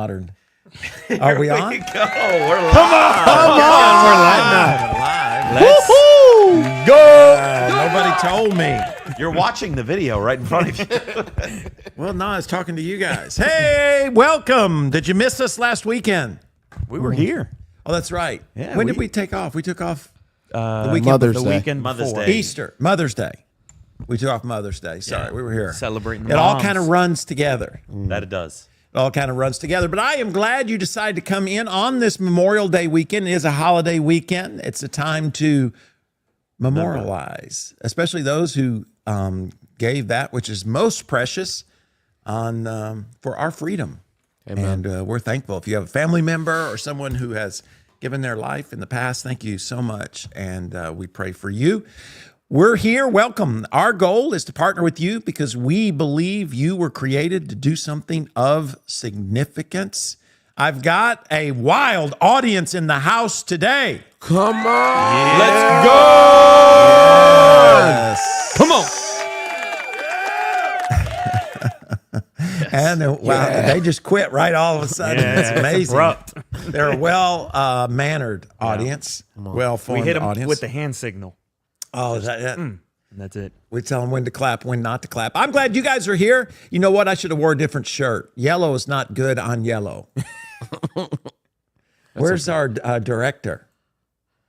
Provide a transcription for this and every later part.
modern. Are we on? Go. We're live. Come on. We're live. Let's Go. Nobody told me. You're watching the video right in front of you. Well, no, I was talking to you guys. Hey, welcome. Did you miss us last weekend? We were here. Oh, that's right. Yeah, when did we take off? We took off The weekend Mother's the Day. weekend Mother's before. Day. Easter, Mother's Day. We took off Mother's Day. Sorry, Yeah. we were here. Celebrating It all moms. kind of runs together. That it does. It all kind of runs together. But I am glad you decided to come in on this Memorial Day weekend. It is a holiday weekend. It's a time to memorialize, especially those who gave that which is most precious on for our freedom. Amen. And we're thankful. If you have a family member or someone who has given their life in the past, thank you so much. And we pray for you. We're here. Welcome. Our goal is to partner with you because we believe you were created to do something of significance. I've got a wild audience in the house today. Come on. Let's go. Yes. Come on. And wow, they just quit right all of a sudden. Yeah, it's amazing. abrupt. They're a well mannered audience, well We formed hit them audience. with the hand signal. oh, is that it? And that's it. We tell them when to clap, when not to clap. I'm glad you guys are here. You know what? I should have wore a different shirt. Yellow is not good on yellow. Where's our director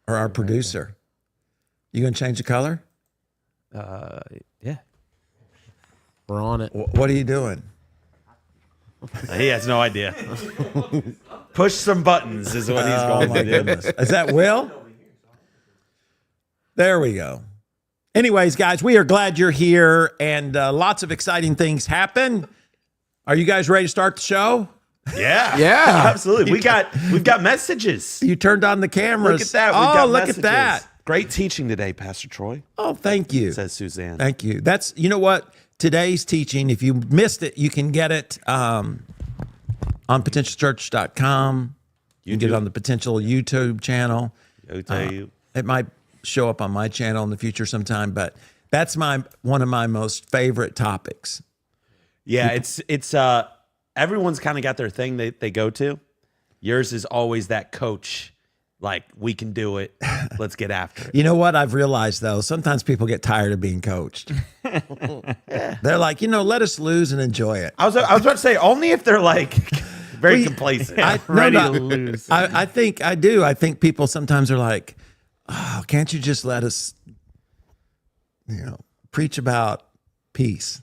or our producer? You gonna change the color? Yeah. We're on it. What are you doing? He has no idea. Push some buttons is what he's Oh going my to do. goodness! Is that Will? There we go. Anyways, guys, we are glad you're here, and lots of exciting things happen. Are you guys ready to start the show? Yeah. Yeah. Absolutely. We've got messages. You turned on the cameras. Look at that. We've Oh, got look messages. at that. Great teaching today, Pastor Troy, Oh, thank you. says Suzanne. Thank you. That's, you know what? Today's teaching, if you missed it, you can get it on potentialchurch.com. You can get it on the Potential YouTube channel. I'll tell you. It might show up on my channel in the future sometime, but that's one of my most favorite topics. Yeah, it's everyone's kind of got their thing they go to. Yours is always that coach, like, we can do it. Let's get after it. You know what I've realized, though? Sometimes people get tired of being coached. They're like, let us lose and enjoy it. I was about to say, only if they're like very complacent. Ready to lose. I think I do. I think people sometimes are like, oh, can't you just let us, preach about peace?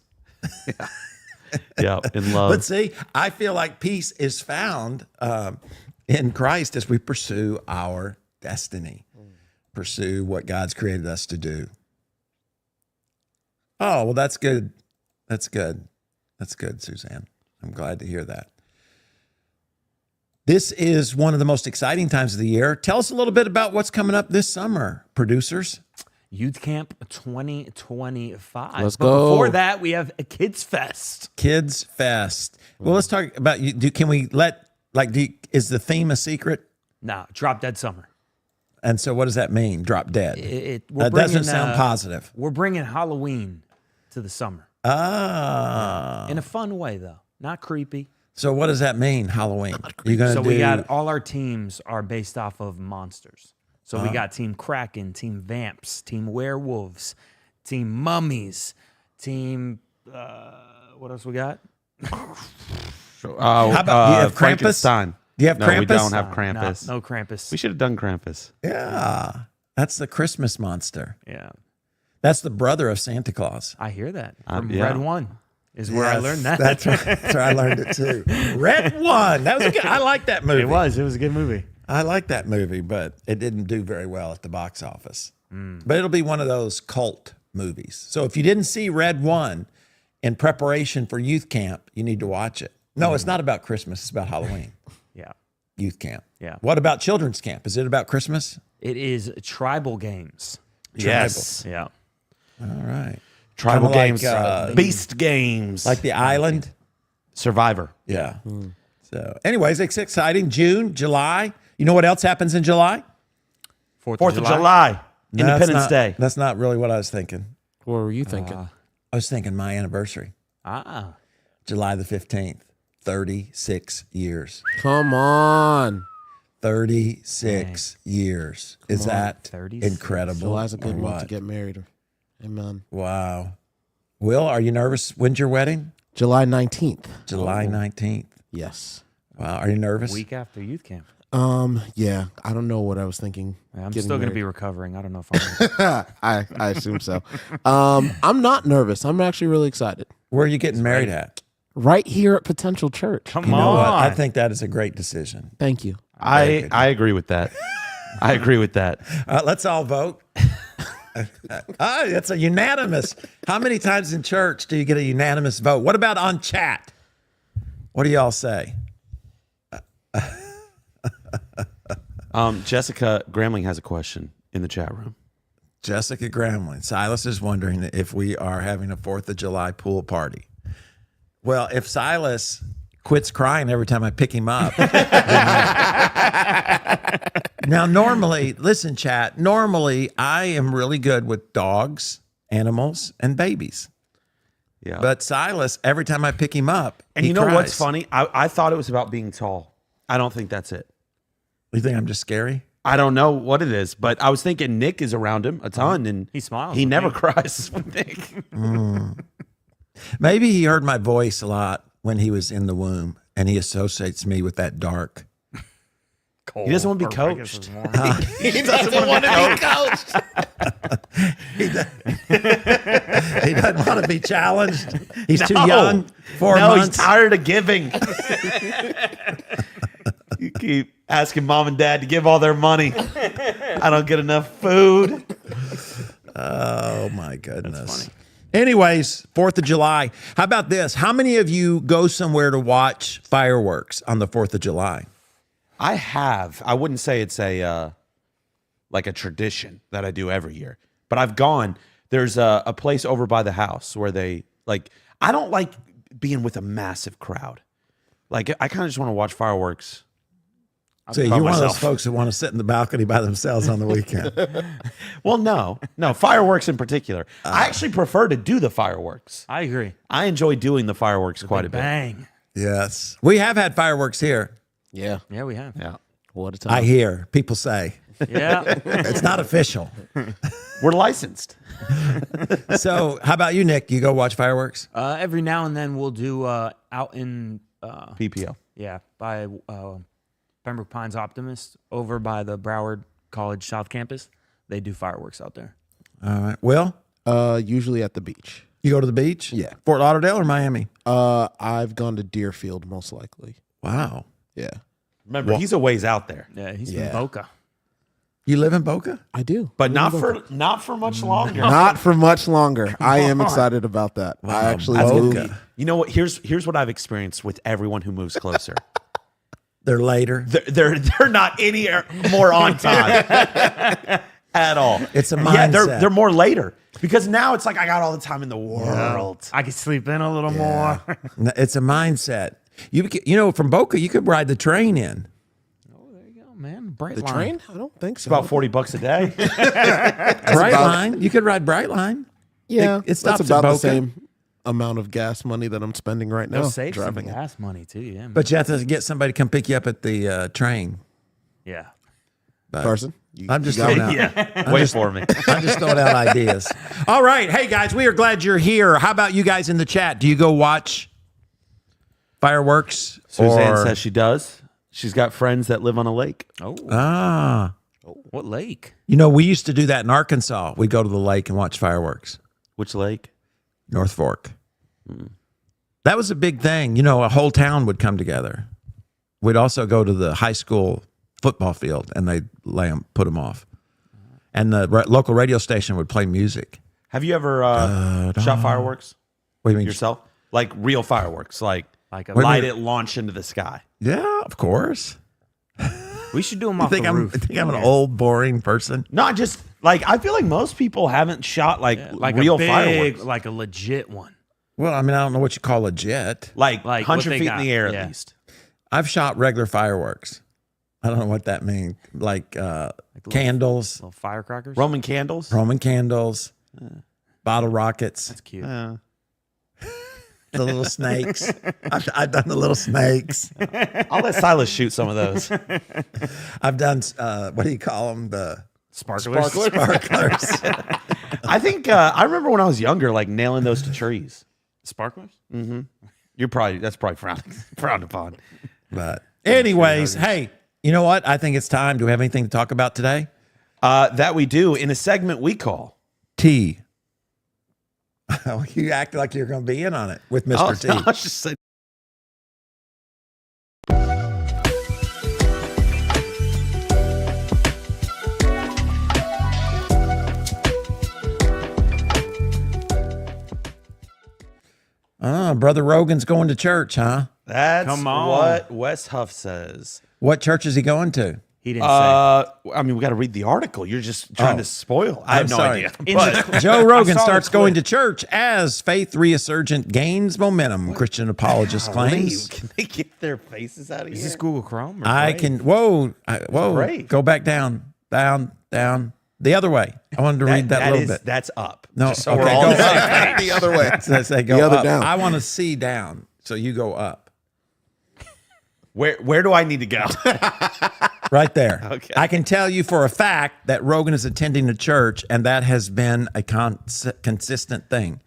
Yeah, in love. But see, I feel like peace is found in Christ as we pursue our destiny, pursue what God's created us to do. Oh, well, that's good. That's good. That's good, Suzanne. I'm glad to hear that. This is one of the most exciting times of the year. Tell us a little bit about what's coming up this summer, producers. Youth Camp 2025. Let's But go. before that, we have a Kids Fest. Kids Fest. Well, let's talk about you. Can we is the theme a secret? Nah, Drop Dead Summer. And so what does that mean? Drop dead. We're That doesn't bringing, sound positive. We're bringing Halloween to the summer. Ah. In a fun way, though. Not creepy. So what does that mean, Halloween? You're going to So do... we got all our teams are based off of monsters. So we got Team Kraken, Team Vamps, Team Werewolves, Team Mummies, Team... what else we got? How about, do you have Krampus? Frankenstein. Do you have No, Krampus? we don't have Krampus. No Krampus. We should have done Krampus. Yeah. That's the Christmas monster. Yeah, That's the brother of Santa Claus. I hear that. From yeah. Red One is where I Yes, learned that. That's right. That's where I learned it too. Red One. That was good. I like that movie. It was a good movie. I like that movie, but it didn't do very well at the box office. But it'll be one of those cult movies. So if you didn't see Red One in preparation for youth camp, you need to watch it. No, it's not about Christmas. It's about Halloween. Yeah. Youth camp. Yeah. What about children's camp? Is it about Christmas? It is tribal games. Yes. Yeah. All right. Tribal Kinda games. like, Beast games. Like the island? Survivor. Yeah. So anyways, it's exciting. June, July. You know what else happens in July? 4th 4th of July. Independence Day. That's not really what I was thinking. What were you thinking? I was thinking my anniversary, Ah. July the 15th. 36 years. Come on. 36 years. Is that 36. incredible? July's a good or month to what? get married. Amen. Wow. Will, are you nervous? When's your wedding? July 19th. July 19th. Yes. Wow. Are you nervous? Week after youth camp. Yeah. I don't know what I was thinking. I'm getting still going to be married. recovering. I don't know if I'm. I assume so. I'm not nervous. I'm actually really excited. Where are you getting married at? Right here at Potential Church. Come You know on. what? I think that is a great decision. Thank you. I agree with that. I agree with that. Let's all vote. That's a unanimous. How many times in church do you get a unanimous vote? What about on chat? What do y'all say? Jessica Gramling has a question in the chat room. Jessica Gramling. Silas is wondering if we are having a 4th of July pool party. Well, if Silas quits crying every time I pick him up. Now, normally, listen, chat, normally I am really good with dogs, animals, and babies. Yeah. But Silas, every time I pick him up, and he you know what's cries. funny? I thought it was about being tall. I don't think that's it. You think I'm just scary? I don't know what it is, but I was thinking Nick is around him a ton, and He smiles He with never me. cries with Nick. Maybe he heard my voice a lot when he was in the womb, and he associates me with that dark. He doesn't want to be Or Vegas coached. is warm. He doesn't want to be coached. He doesn't want to be challenged. He's too No. young. 4 No, months. he's tired of giving. You keep asking mom and dad to give all their money. I don't get enough food. Oh my goodness. That's funny. Anyways, 4th of July. How about this? How many of you go somewhere to watch fireworks on the 4th of July? I have. I wouldn't say it's a like a tradition that I do every year, but I've gone. There's a place over by the house where they like. I don't like being with a massive crowd. Like I kind of just want to watch fireworks. So you're by one of those myself. folks that want to sit in the balcony by themselves on the weekend. Well, no, fireworks in particular. I actually prefer to do the fireworks. I agree. I enjoy doing the fireworks quite a bit. Bang. Yes. We have had fireworks here. Yeah. Yeah, we have. Yeah, What a time. I hear people say. Yeah. It's not official. we're licensed. So how about you, Nick? You go watch fireworks? Every now and then we'll do out in PPO. by Pembroke Pines Optimist over by the Broward College South Campus. They do fireworks out there. All right. Will, Usually at the beach. you go to the beach? Yeah. Fort Lauderdale or Miami? I've gone to Deerfield most likely. Wow. Yeah. Remember, he's a ways out there, Yeah, he's Yeah. from Boca. You live in Boca? I do. but not for much longer. Not for much longer. I am excited about that. I actually moved. Boca. You know what? Here's what I've experienced with everyone who moves closer. They're later. They're not any more on time at all. It's a Yeah, mindset. they're more later because now it's like I got all the time in the world. I could sleep in a little more. It's a mindset. You know, from Boca, you could ride the train in. There you go, man. Bright The line. train? I don't think so. About $40 a day. Brightline. You could ride Brightline. Yeah. It stops that's at about the Boca. same amount of gas money that I'm spending right now. They'll save some driving. gas money too. Yeah. But you have to get somebody to come pick you up at the train. yeah. Carson? I'm just you got throwing it? out. Yeah, wait for me. I'm just throwing out ideas. All right. Hey, guys, we are glad you're here. How about you guys in the chat? Do you go watch fireworks? Suzanne or- says she does. She's got friends that live on a lake. Oh, Ah. what lake? You know, we used to do that in Arkansas. We'd go to the lake and watch fireworks. Which lake? North Fork. That was a big thing. You know, a whole town would come together. We'd also go to the high school football field and they'd put them off. And the local radio station would play music. Have you ever shot fireworks What do you mean? yourself? Like real fireworks, like Like a light it, launch into the sky. Yeah, of course. We should do them You off think the I'm roof. an old, boring person? Not just like I feel like most people haven't shot like real a big, fireworks, like a legit one. Well, I mean, I don't know what you call a jet. like what 100 they feet got, in the air yeah. at least. I've shot regular fireworks. I don't know what that means. Like candles, Little firecrackers. Roman candles. Roman candles, bottle rockets. That's cute. The little snakes. I've done the little snakes. I'll let Silas shoot some of those. I've done, what do you call them? The Sparklers. sparklers. I think I remember when I was younger, like nailing those to trees. Sparklers? That's probably frowned upon. But anyways, hey, you know what? I think it's time. Do we have anything to talk about today? That we do in a segment we call T. You act like you're going to be in on it with Mr. T. I was just saying. Brother Rogan's going to church, huh? That's Come on. what Wes Huff says. What church is he going to? He didn't say. I mean, we got to read the article. You're just trying to spoil. I have no sorry. idea. In But the- Joe Rogan I saw the starts going to clip. church as faith resurgent gains momentum, Christian apologist claims. Can they get their faces out of Is here? this Google Chrome? Or I Brave? can, whoa, Brave. go back down, the other way. I wanted to read that a little bit. That's up. No, Just so okay, we're all go on the same up. page. The other way. So I say go The other up. down. I want to see down, so you go up. Where do I need to go? Right there. Okay. I can tell you for a fact that Rogan is attending a church, and that has been a consistent thing.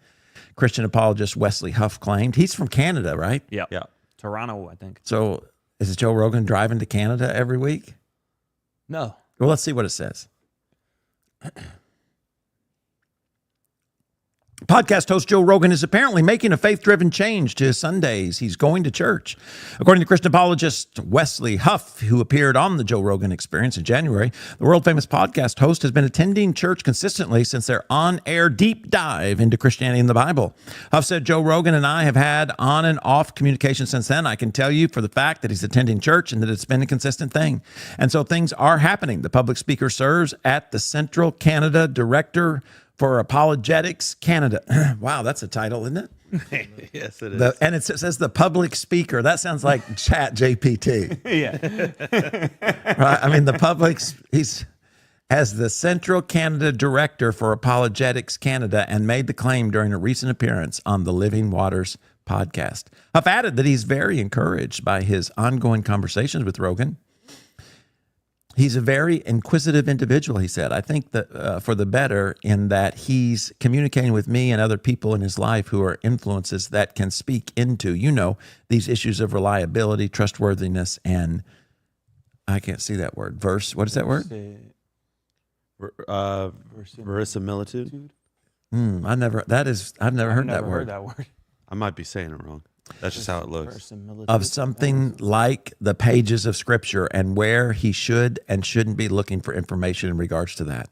Christian apologist Wesley Huff claimed. He's from Canada, right? Yep. Yeah. Toronto, I think. So is Joe Rogan driving to Canada every week? No. Well, let's see what it says. Podcast host Joe Rogan is apparently making a faith-driven change to his Sundays. He's going to church. According to Christian apologist Wesley Huff, who appeared on the Joe Rogan Experience in January, the world-famous podcast host has been attending church consistently since their on-air deep dive into Christianity and the Bible. Huff said, Joe Rogan and I have had on and off communication since then. I can tell you for the fact that he's attending church and that it's been a consistent thing. And so things are happening. The public speaker serves at the Central Canada Director for Apologetics Canada. Wow, that's a title, isn't it? Yes, it is. And it says the public speaker. That sounds like Chat GPT. Yeah. Right? I mean, he's as the Central Canada Director for Apologetics Canada and made the claim during a recent appearance on the Living Waters podcast. Huff added that he's very encouraged by his ongoing conversations with Rogan. He's a very inquisitive individual, he said. I think that for the better in that he's communicating with me and other people in his life who are influences that can speak into, these issues of reliability, trustworthiness, and I can't see that word. What is that word? Verisimilitude. I've never heard that word. I might be saying it wrong. That's just how it looks. Of something like the pages of Scripture and where he should and shouldn't be looking for information in regards to that.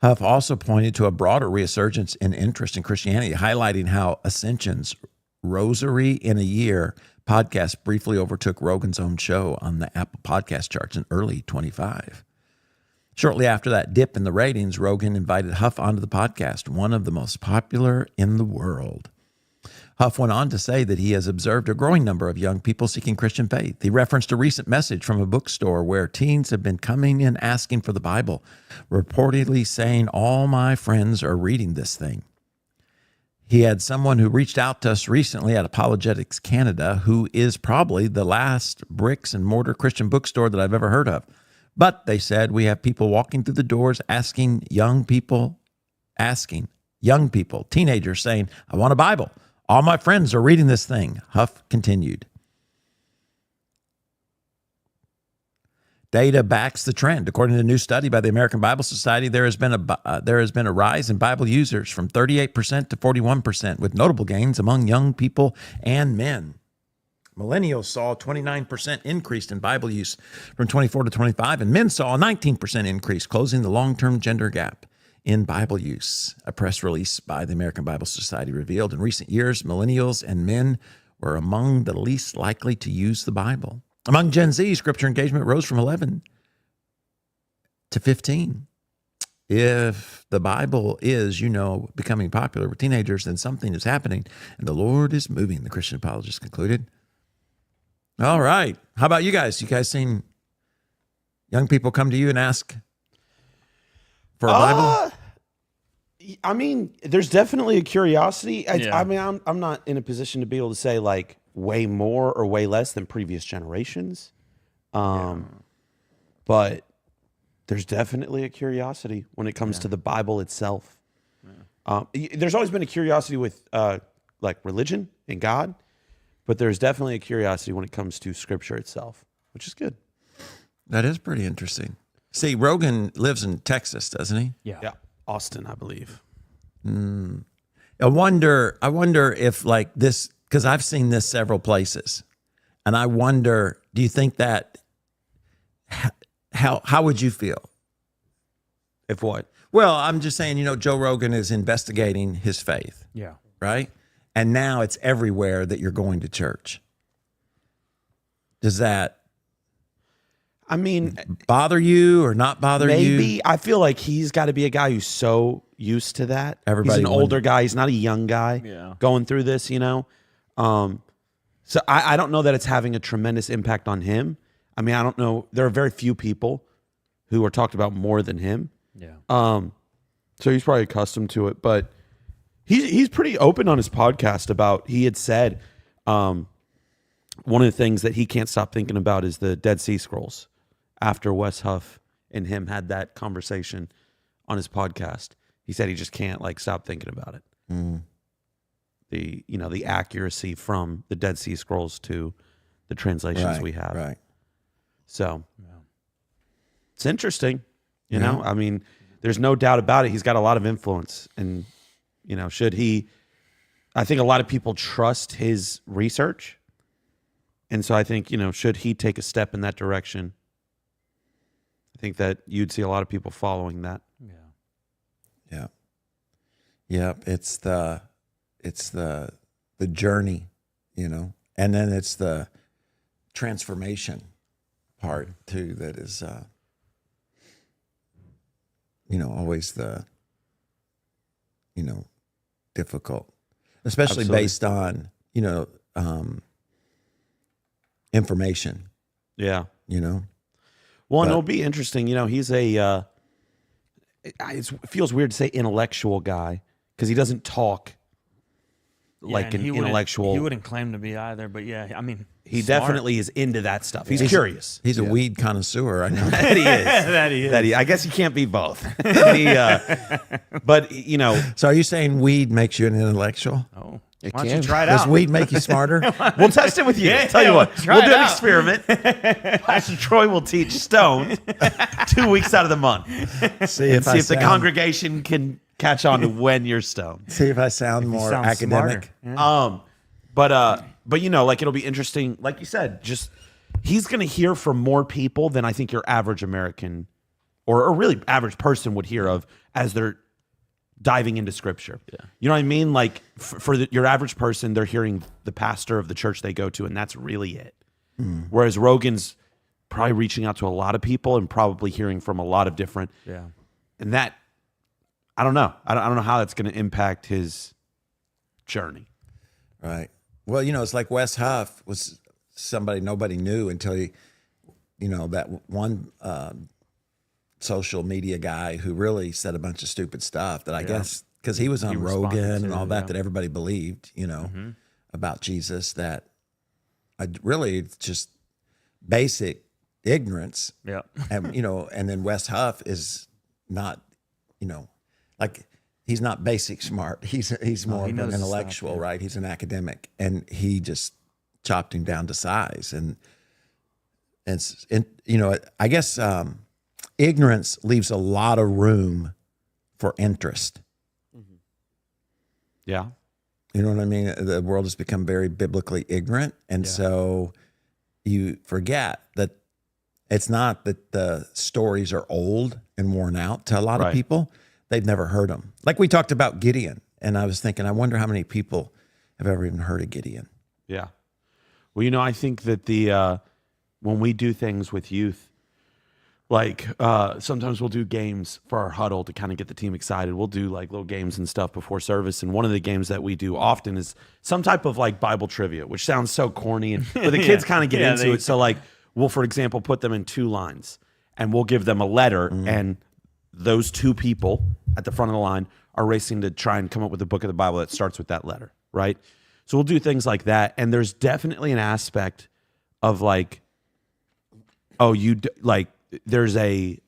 Huff also pointed to a broader resurgence in interest in Christianity, highlighting how Ascension's Rosary in a Year podcast briefly overtook Rogan's own show on the Apple podcast charts in early 25. Shortly after that dip in the ratings, Rogan invited Huff onto the podcast, one of the most popular in the world. Huff went on to say that he has observed a growing number of young people seeking Christian faith. He referenced a recent message from a bookstore where teens have been coming in asking for the Bible, reportedly saying, all my friends are reading this thing. He had someone who reached out to us recently at Apologetics Canada, who is probably the last bricks and mortar Christian bookstore that I've ever heard of. But they said we have people walking through the doors asking young people, teenagers saying, I want a Bible. All my friends are reading this thing. Huff continued. Data backs the trend. According to a new study by the American Bible Society, there has been a rise in Bible users from 38% to 41%, with notable gains among young people and men. Millennials saw a 29% increase in Bible use from 24 to 25, and men saw a 19% increase, closing the long-term gender gap in Bible use. A press release by the American Bible Society revealed in recent years, millennials and men were among the least likely to use the Bible. Among Gen Z, scripture engagement rose from 11 to 15. If the Bible is, becoming popular with teenagers, then something is happening, and the Lord is moving, the Christian apologist concluded. All right. How about you guys? You guys seen young people come to you and ask for a Bible? I mean, there's definitely a curiosity. Yeah. I mean, I'm not in a position to be able to say like way more or way less than previous generations. But there's definitely a curiosity when it comes to the Bible itself. There's always been a curiosity with like religion and God, but there's definitely a curiosity when it comes to Scripture itself, which is good. That is pretty interesting. See, Rogan lives in Texas, doesn't he? Yeah, Austin, I believe. I wonder if like this, because I've seen this several places, and I wonder, do you think that how would you feel? If what? Well, I'm just saying, Joe Rogan is investigating his faith, Yeah. right? And now it's everywhere that you're going to church. Does that I mean, bother you or not bother you? maybe. I feel like he's got to be a guy who's so used to that. Everybody he's an won- older guy. He's not a young guy going through this, So I don't know that it's having a tremendous impact on him. I mean, I don't know. There are very few people who are talked about more than him. Yeah. So he's probably accustomed to it, but he's pretty open on his podcast about, he had said one of the things that he can't stop thinking about is the Dead Sea Scrolls after Wes Huff and him had that conversation on his podcast. He said he just can't like stop thinking about it. The accuracy from the Dead Sea Scrolls to the translations we have. Right. So it's interesting, you know. I mean, there's no doubt about it. He's got a lot of influence, and should he? I think a lot of people trust his research, and so I think should he take a step in that direction, I think that you'd see a lot of people following that. Yeah. Yep. It's the journey, and then it's the transformation part too that is always the difficult, especially Absolutely. based on information. Yeah. Well, Well, and it'll be interesting. He's a. It feels weird to say intellectual guy because he doesn't talk like and an he wouldn't- intellectual. He wouldn't claim to be either, but yeah, I mean, He smart. definitely is into that stuff. He's curious. he's a weed connoisseur. I know. That he is. That he is. I guess he can't be both. But So, are you saying weed makes you an intellectual? Oh, It why don't can. you try it Does out? weed make you smarter? we'll test it with you. Yeah, Tell you what, try we'll it do an out. experiment. Pastor Troy will teach Stone 2 weeks out of the month. See And see if the sound- congregation can catch on to when you're stoned. See if I sound more sounds academic. smarter. Yeah. But like it'll be interesting. Like you said, just he's going to hear from more people than I think your average American or really average person would hear of as they're diving into Scripture. Yeah. You know what I mean? Like for your average person, they're hearing the pastor of the church they go to, and that's really it. Whereas Rogan's probably reaching out to a lot of people and probably hearing from a lot of different. Yeah. And that, I don't know. I don't know how that's going to impact his journey. Right. Well, it's like Wes Huff was somebody nobody knew until he, that one social media guy who really said a bunch of stupid stuff that I guess because he was on responded Rogan to, and all that yeah. that everybody believed, about Jesus. That I really it's just basic ignorance, Yeah. and and then Wes Huff is not, like. He's not basic smart. He's more he of knows an his stuff, intellectual, yeah. right? He's an academic, and he just chopped him down to size. And I guess ignorance leaves a lot of room for interest. Yeah. You know what I mean? The world has become very biblically ignorant, and so you forget that it's not that the stories are old and worn out to a lot of Right. people. They've never heard them. Like we talked about Gideon, and I was thinking, I wonder how many people have ever even heard of Gideon. Yeah. Well, I think that when we do things with youth, like sometimes we'll do games for our huddle to kind of get the team excited. We'll do like little games and stuff before service. And one of the games that we do often is some type of like Bible trivia, which sounds so corny, but the kids kind of get into it. So like we'll, for example, put them in 2 lines and we'll give them a letter and those 2 people at the front of the line are racing to try and come up with a book of the Bible that starts with that letter, right? So we'll do things like that. And there's definitely an aspect of like, there's a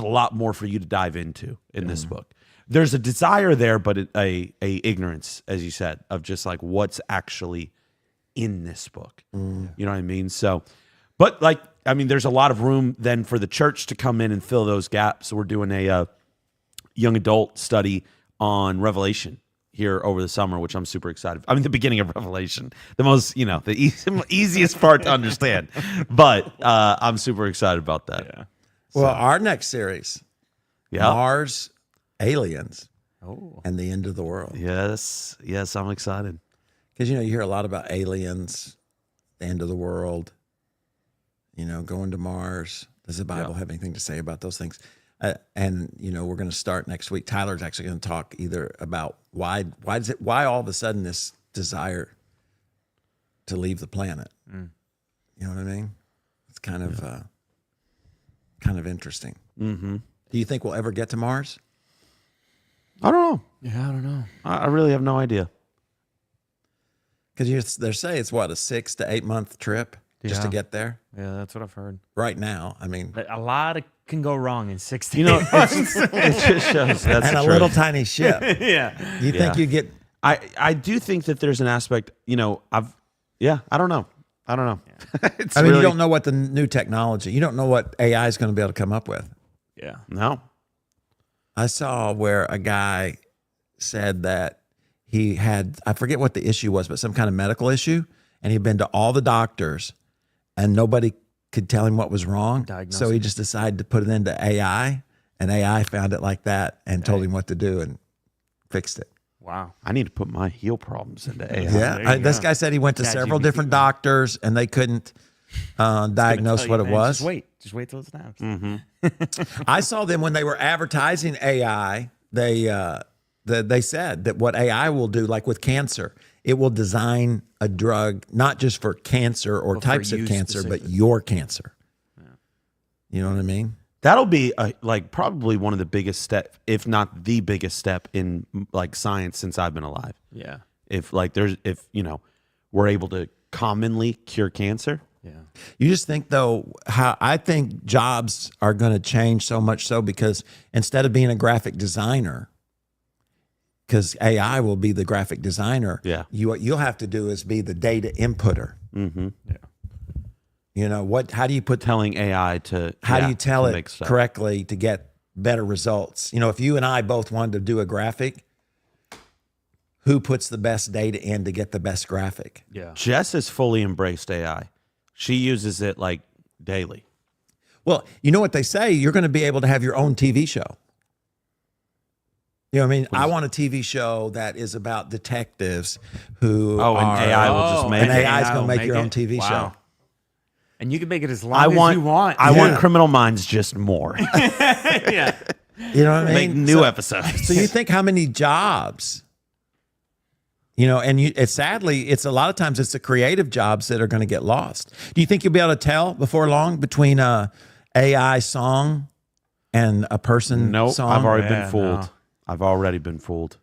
lot more for you to dive into in this book. There's a desire there, but a ignorance, as you said, of just like what's actually in this book. You know what I mean? So, but like, I mean, there's a lot of room then for the church to come in and fill those gaps. So we're doing a young adult study on Revelation here over the summer, which I'm super excited. I mean, the beginning of Revelation, the most, the easiest part to understand. But I'm super excited about that. Yeah. Well, our next series, Mars, aliens, and the end of the world. Yes, I'm excited. Because, you hear a lot about aliens, the end of the world, going to Mars. Does the Bible have anything to say about those things? And we're going to start next week. Tyler's actually going to talk either about why all of a sudden this desire to leave the planet. You know what I mean? It's kind of interesting. Mm-hmm. Do you think we'll ever get to Mars? I don't know. Yeah, I don't know. I really have no idea. Because they say it's a 6 to 8 month trip just to get there. Yeah, that's what I've heard. Right now, I mean, But a lot can go wrong in 6 to 8 It just shows that's and the a truth. little tiny ship. Yeah. You think you get? I do think that there's an aspect, I don't know. It's I mean, really, you don't know what the new technology. You don't know what AI is going to be able to come up with. Yeah. No. I saw where a guy said that he had, I forget what the issue was, but some kind of medical issue, and he'd been to all the doctors, and nobody could tell him what was wrong. So he just decided to put it into AI, and AI found it like that and told him what to do and fixed it. Wow. I need to put my heel problems into AI. Yeah, this guy said he went to several different doctors, and they couldn't diagnose what it was. Just wait till it snaps. I saw them when they were advertising AI. They said that what AI will do, like with cancer, it will design a drug not just for cancer or types of cancer, but your cancer. Yeah. You know what I mean? That'll be probably one of the biggest step, if not the biggest step in like science since I've been alive. Yeah. If we're able to commonly cure cancer. Yeah. You just think though, how I think jobs are going to change so much so because instead of being a graphic designer, because AI will be the graphic designer, what you'll have to do is be the data inputter. Mm-hmm. Yeah. How do you put telling AI to how do you tell to it correctly to get better results? If you and I both wanted to do a graphic, who puts the best data in to get the best graphic? Yeah. Jess has fully embraced AI. She uses it like daily. Well, you know what they say? You're going to be able to have your own TV show. You know what I mean? I want a TV show that is about detectives who and AI will just make it. And AI is going to make your own TV show. And you can make it as long as you want. I want Criminal Minds just more. Yeah. You know what I mean? Make new episodes. So you think how many jobs, and it's a lot of times it's the creative jobs that are going to get lost. Do you think you'll be able to tell before long between a AI song and a person song? I've already been fooled. No. I've already been fooled.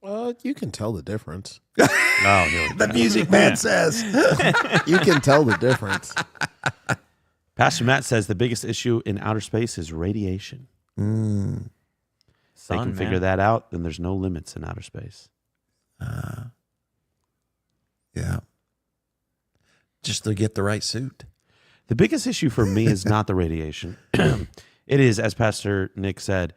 Well, you can tell the difference. The music man says. You can tell the difference. Pastor Matt says the biggest issue in outer space is radiation. If they can figure that out, then there's no limits in outer space. Yeah. Just to get the right suit. The biggest issue for me is not the radiation. It is, as Pastor Nick said,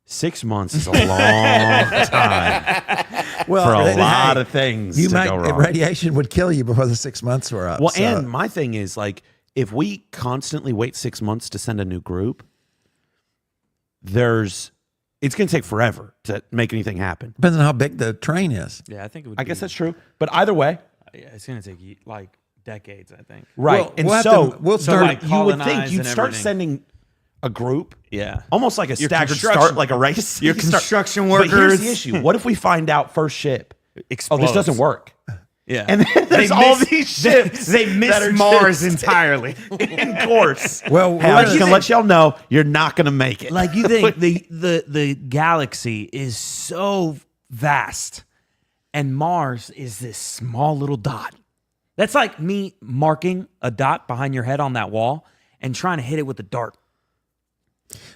6 months is a long time for a lot of things to go wrong. Radiation would kill you before the 6 months were up. Well, and my thing is, like, if we constantly wait 6 months to send a new group, it's going to take forever to make anything happen. Depends on how big the train is. Yeah, I think it would I guess that's true. But either way. Yeah, it's going to take like decades, I think. Right. Well, and we'll start. You would think you'd start sending a group. Yeah. Almost like a staggered start, like a race. Your construction workers. But here's the issue. What if we find out first ship, Explodes. this doesn't work? Yeah. And then there's all these ships. They that miss are Mars just entirely. in course. Well, Hey, I'm what just do gonna you let y'all know you're not gonna make it. Like, you think the galaxy is so vast, and Mars is this small little dot. That's like me marking a dot behind your head on that wall and trying to hit it with a dart.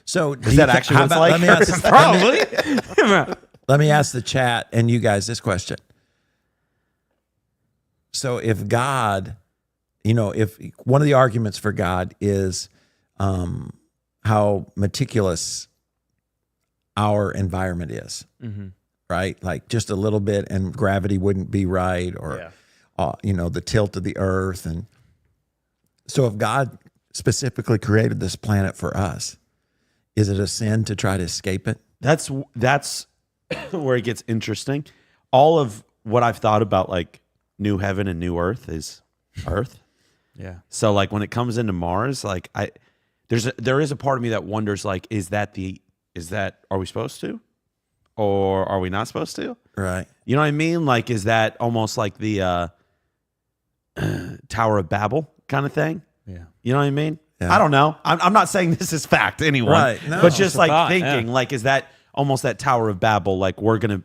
So Is that actually what it's like? Let me ask, Probably. let me ask the chat and you guys this question. So if God, if one of the arguments for God is how meticulous our environment is, right? Like just a little bit and gravity wouldn't be right, or the tilt of the earth. And so if God specifically created this planet for us, is it a sin to try to escape it? That's where it gets interesting. All of what I've thought about like new heaven and new earth is earth. Yeah. So like when it comes into Mars, like there is a part of me that wonders like, are we supposed to, or are we not supposed to? Right. You know what I mean? Like, is that almost like the Tower of Babel kind of thing? Yeah. You know what I mean? Yeah. I don't know. I'm not saying this is fact, anyone. Right. No, but just a like thought, thinking, yeah. like, is that almost that Tower of Babel? Like, we're gonna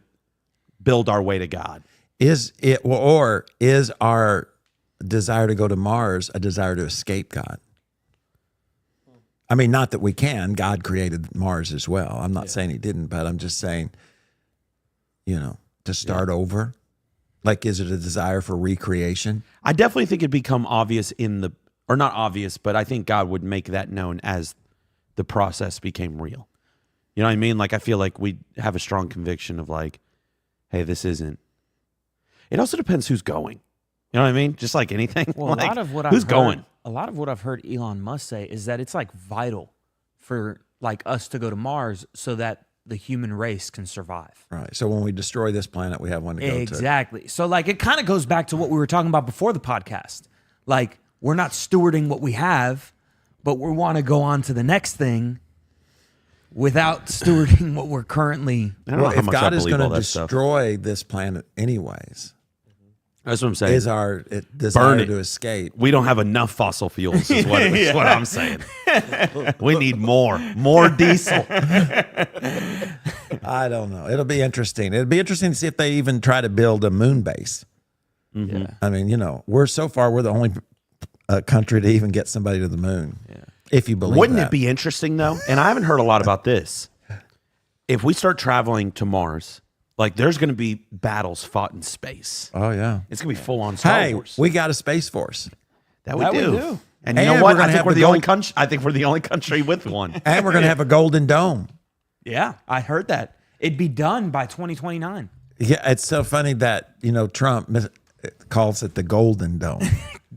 build our way to God. Is it, or is our desire to go to Mars a desire to escape God? I mean, not that we can. God created Mars as well. I'm not saying he didn't, but I'm just saying, to start over. Like, is it a desire for recreation? I definitely think it'd become obvious or not obvious, but I think God would make that known as the process became real. You know what I mean? Like, I feel like we have a strong conviction of like, hey, this isn't. It also depends who's going. You know what I mean? Just like anything. Well, like, a lot of what who's going? A lot of what I've heard Elon Musk say is that it's like vital for like us to go to Mars so that the human race can survive. Right. So when we destroy this planet, we have one to go to. Exactly. So like it kind of goes back to what we were talking about before the podcast. Like, we're not stewarding what we have, but we want to go on to the next thing without stewarding what we're currently. I don't know how If much I God is believe going all to that stuff. destroy this planet anyways, That's what I'm saying. is our desire it. to escape. We don't have enough fossil fuels, is what I'm saying. We need more diesel. I don't know. It'll be interesting. It'll be interesting to see if they even try to build a moon base. Yeah. I mean, we're the only country to even get somebody to the moon. Yeah. If you believe Wouldn't that. it be interesting though? And I haven't heard a lot about this. If we start traveling to Mars, like there's going to be battles fought in space. Oh yeah. It's going to be full on Star Hey, Wars. we got a space force, That we That we do. do. And you And know what? we're gonna I think have we're the the only gold- country. I think we're the only country with one. and we're going to have a golden dome. Yeah, I heard that. It'd be done by 2029. Yeah, it's so funny that Trump calls it the golden dome.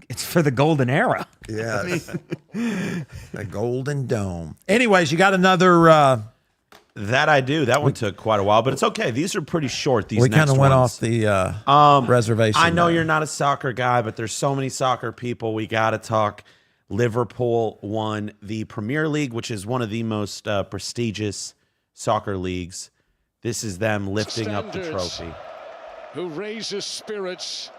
It's for the golden era. Yes, the golden dome. Anyways, you got another. That I do. That one took quite a while, but it's okay. These are pretty short. These We next kind of went ones. off the reservation. I know there. you're not a soccer guy, but there's so many soccer people. We got to talk. Liverpool won the Premier League, which is one of the most prestigious soccer leagues. This is them lifting up the trophy. Who raises spirits,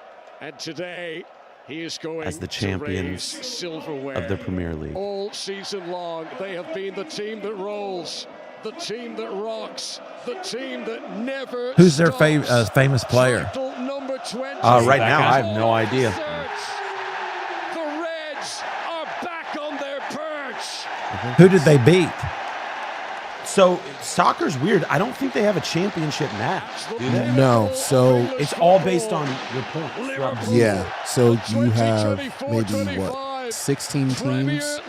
and today he is going As the to champions raise silverware of the Premier League. All season long, they have been the team that rolls, the team that rocks, the team that never. Who's their stops. famous player? Title number 20. Right now, I have no idea. The Reds are back on their perch. Who did they beat? So soccer's weird. I don't think they have a championship match. Do they? No, so It's all based on your points. throughout the season. yeah, so you have maybe 16 teams.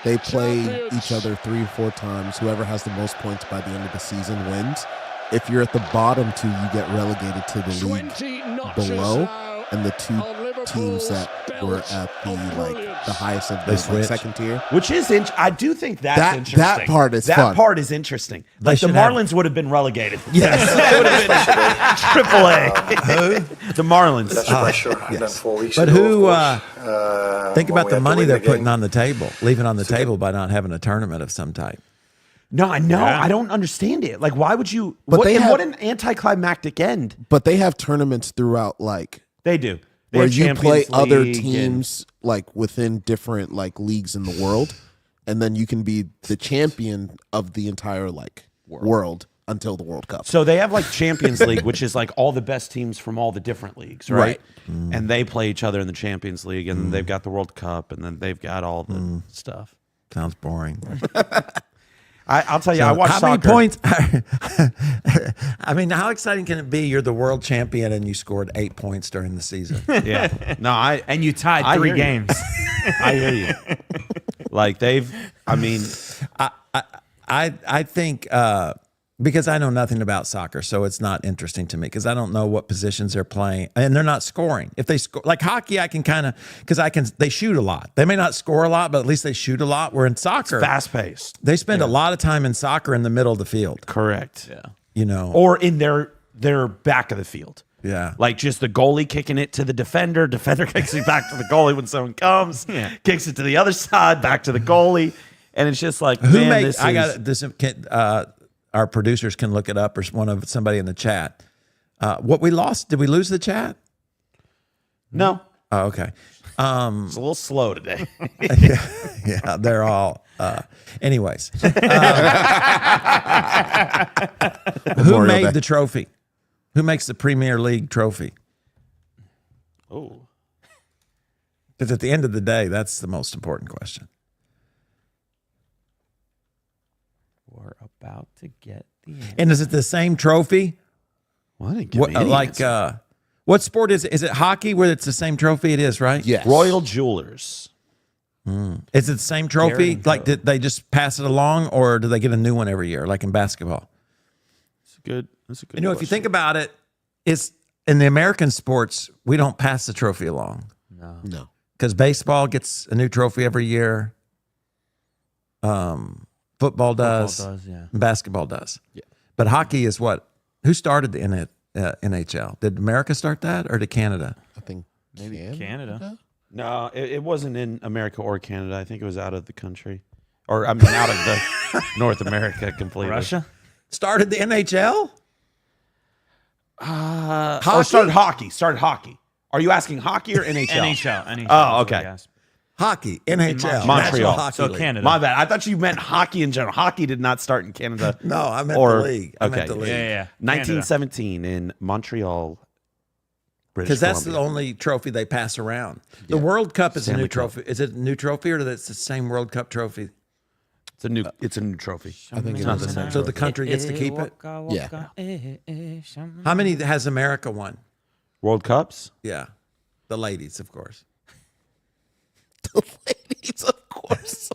They play each other 3 or 4 times. Whoever has the most points by the end of the season wins. If you're at the bottom 2, you get relegated to the league below, and the 2 teams that were at the highest of the switch. second tier. Which is, I do think that's That interesting. part is that fun. part is interesting. Like the should have- Marlins would have been relegated. Yes. They would have been Triple A. The Marlins. Less pressure than 4 weeks But ago, who? of course, Think when about we the had to money win they're the game. putting on the table, leaving on the table by not having a tournament of some type. No, I know. Yeah. I don't understand it. Like, why would you? But What they have- what an anticlimactic end. But they have tournaments throughout They do. They where have you play Champions other League teams like within different like leagues in the world, and then you can be the champion of the entire like world until the World Cup. So they have like Champions League, which is like all the best teams from all the different leagues, right? And they play each other in the Champions League, and they've got the World Cup, and then they've got all the stuff. Sounds boring. I'll tell you, I watch how soccer. many points? I mean, how exciting can it be? You're the world champion and you scored 8 points during the season. Yeah. No, And you tied I 3 hear you. games. I hear you. Like I mean, I think because I know nothing about soccer, so it's not interesting to me because I don't know what positions they're playing and they're not scoring. If they score like hockey, I can kind of they shoot a lot. They may not score a lot, but at least they shoot a lot. Where in soccer, fast paced. they spend a lot of time in soccer in the middle of the field. Correct. Yeah. You know, Or in their back of the field. yeah. Like just the goalie kicking it to the defender. Defender kicks it back to the goalie when someone comes. Kicks it to the other side, back to the goalie. And it's just like, Who man, made? this I is, got this. Our producers can look it up, or somebody in the chat. What we lost? Did we lose the chat? No. Oh, okay. It's a little slow today. Yeah, they're all. Anyways, who Memorial made Day. the trophy? Who makes the Premier League trophy? Oh. Because at the end of the day, that's the most important question. We're about to get the answer. And is it the same trophy? Well, I didn't give me any answer. What sport is it? Is it hockey where it's the same trophy? It is, right? Yes. Royal Jewelers. Is it the same trophy? Garrett Like, did they just pass it along, or do they get a new one every year, like in basketball? That's a good You know, if you question. think about it, it's in the American sports, we don't pass the trophy along No. because baseball gets a new trophy every year. Football does, yeah. and basketball does. Yeah. But hockey is what? Who started the NHL? Did America start that, or did Canada? I think Maybe Canada. No, it wasn't in America or Canada. I think it was out of the country. Or, I mean, out of the North America completely. Russia? Started the NHL? Or started hockey. Started hockey. Are you asking hockey or NHL? NHL. Oh, is what okay. he asked. Hockey, NHL, Montreal. National Hockey So League. Canada. My bad. I thought you meant hockey in general. Hockey did not start in Canada. No, I meant Or- the league. I meant okay. the league. Yeah. 1917 in Montreal, British Because that's the Columbia. only trophy they pass around. The World Cup is a Stanley new Cup. trophy. Is it a new trophy, or is it the same World Cup trophy? It's a new trophy. I think It's not the same. So the country gets to keep it. How many has America won? World Cups? Yeah, the ladies, of course. the ladies, of course.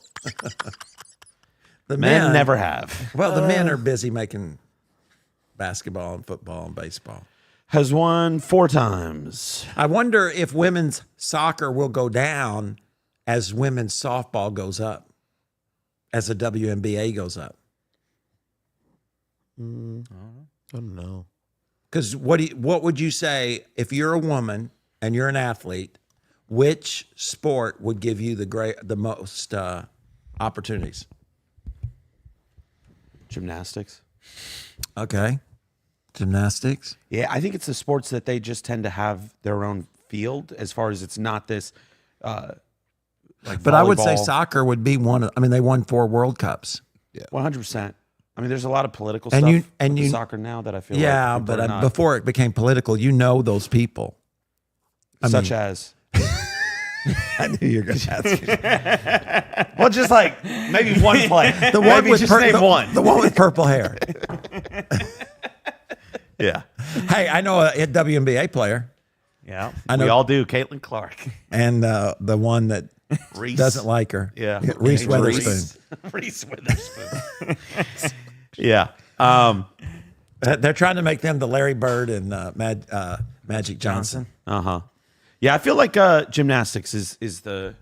The Men never have. Well, the men are busy making basketball and football and baseball. Has won 4 times. I wonder if women's soccer will go down as women's softball goes up, as the WNBA goes up. I don't know. Because what would you say if you're a woman and you're an athlete? Which sport would give you the most opportunities? Gymnastics. Okay, gymnastics. Yeah, I think it's the sports that they just tend to have their own field as far as it's not this like But I would say volleyball. soccer would be one. I mean, they won 4 World Cups. 100%. I mean, there's a lot of political And stuff you- and with you- soccer now that I feel Yeah, like people but are not, before it became political, you know those people. such as I knew you were going to ask. well, just like maybe one play. The one maybe with just name one. The one with purple hair. Yeah, Hey, I know a WNBA player, Yeah. I know, we all do. Caitlin Clark, and the one that Reese doesn't like her. Yeah, Reese Witherspoon. Reese Witherspoon. yeah. They're trying to make them the Larry Bird and Magic Johnson. Yeah, I feel like gymnastics is the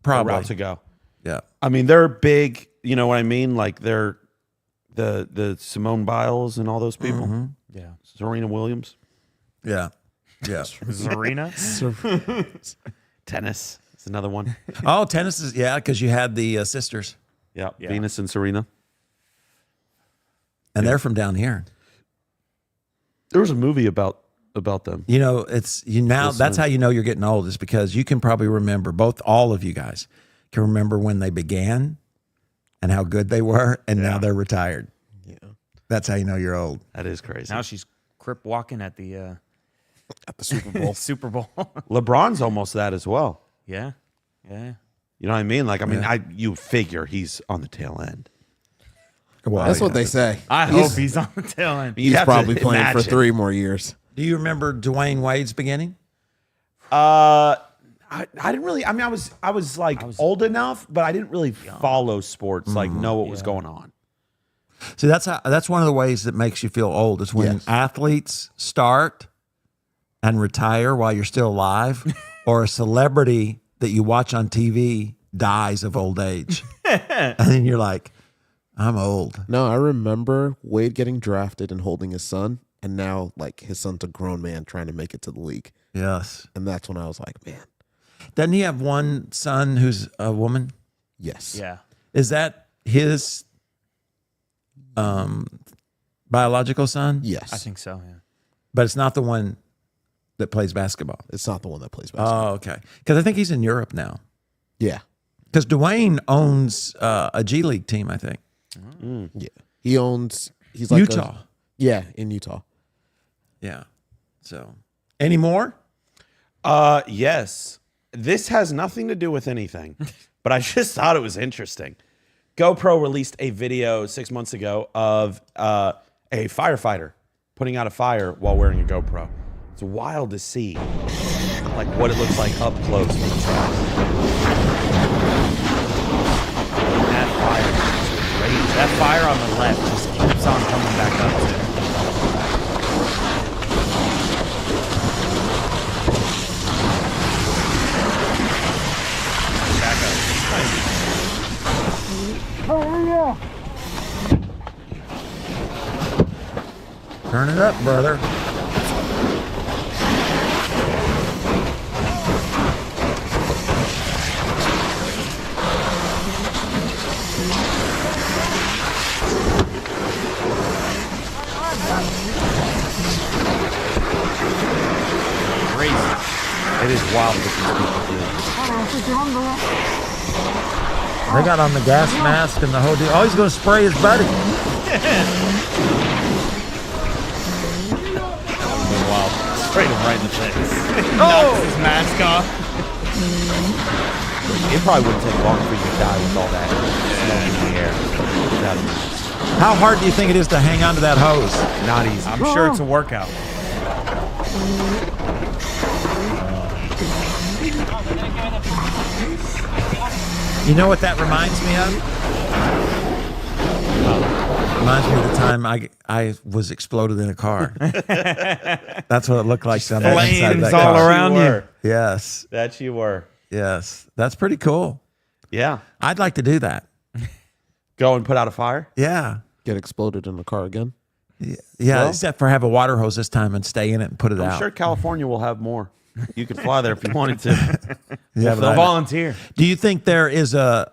Probably. route to go. Yeah. I mean, they're big. You know what I mean? Like they're the Simone Biles and all those people. Mm-hmm. Yeah. Serena Williams, Yeah. Yeah. Zarina? tennis is another one. Oh, tennis is, because you had the sisters, Yeah, Venus and Serena. and they're from down here. There was a movie about about them. You know, it's you now. That's how you know you're getting old, is because you can probably remember, all of you guys can remember when they began and how good they were, and now they're retired. Yeah. That's how you know you're old. That is crazy. Now she's crip walking at the Super Bowl. Super Bowl. LeBron's almost that as well. Yeah. You know what I mean? Like, I mean, you figure he's on the tail end. Well, That's what they say. I hope he's on the tail end. He's probably playing for 3 more years. Do you remember Dwayne Wade's beginning? I didn't really. I mean, I was old enough, but I didn't really follow sports, like know what was going on. See, that's one of the ways that makes you feel old, is when athletes start and retire while you're still alive, or a celebrity that you watch on TV dies of old age. And then you're like, I'm old. No, I remember Wade getting drafted and holding his son, and now like his son's a grown man trying to make it to the league. Yes. And that's when I was like, man, Doesn't he have one son who's a woman? yes. Yeah. Is that his biological son? Yes. I think so, yeah. But it's not the one that plays basketball. It's not the one that plays basketball. Oh, okay. Because I think he's in Europe now. Yeah. Because Dwayne owns a G League team, I think. Yeah. He's like Utah. In Utah. Yeah. So, any more? Yes. This has nothing to do with anything, but I just thought it was interesting. GoPro released a video 6 months ago of a firefighter putting out a fire while wearing a GoPro. It's wild to see, like, what it looks like up close to the truck. That fire is crazy. That fire on the left just keeps on coming back up, too. Turn it up, brother. Crazy. It is wild what these people do. They got on the gas mask and the whole deal. Oh, he's going to spray his buddy. Wild. Sprayed him right in the face. Knocks his mask off. It probably wouldn't take long for you to die with all that smoke in the air. How hard do you think it is to hang onto that hose? Not easy. I'm sure it's a workout. You know what that reminds me of? Reminds me of the time I was exploded in a car. That's what it looked like. Flames all around you. Yes. That you were. Yes. That's pretty cool. Yeah. I'd like to do that. Go and put out a fire? Yeah. Get exploded in the car again. Yeah. Except for have a water hose this time and stay in it and put it I'm out. sure California will have more. You could fly there if you wanted to. Yeah, They'll volunteer. Do you think there is a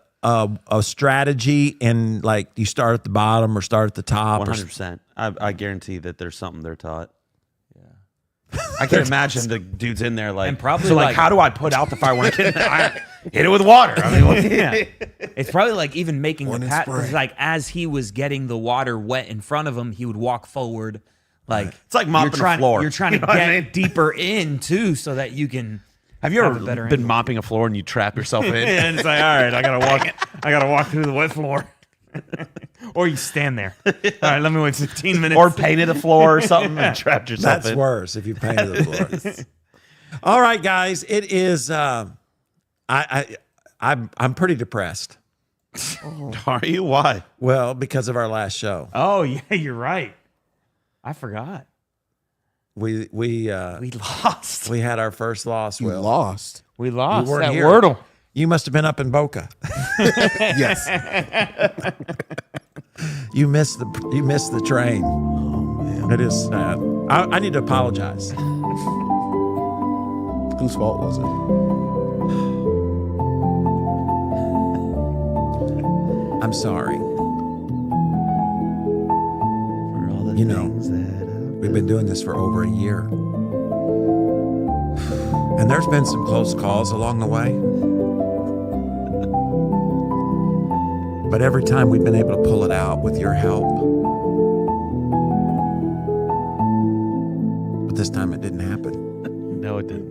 strategy in, like, you start at the bottom or start at the top? 100%. I guarantee that there's something they're taught. Yeah. I can imagine the dudes in there like, And probably so like, like- how do I put out the fire when I can hit it with water? I mean, what- Yeah. It's probably like even making the Morning pat. spray. Like as he was getting the water wet in front of him, he would walk forward. Like It's like mopping you're trying, a floor. You're trying You to know what get I mean? deeper in too, so that you can. Have you Have ever a better been angle. mopping a floor and you trap yourself in? And it's like, all right, I gotta walk through the wet floor. Or you stand there. All right, let me wait 15 minutes. Or painted a floor or something and trapped yourself That's in. worse if you painted the floor. All right, guys. It is. I'm pretty depressed. Are you? Why? Well, because of our last show. Oh yeah, you're right. I forgot. We lost. we had our first loss. You Will, lost. We lost weren't that here. Wordle. you must have been up in Boca. Yes. You missed the train. Oh man, it is sad. I need to apologize. Whose fault was it? I'm sorry. For all the You know, things that We've been doing this for over a year. And there's been some close calls along the way. But every time we've been able to pull it out with your help. But this time it didn't happen. No, it didn't.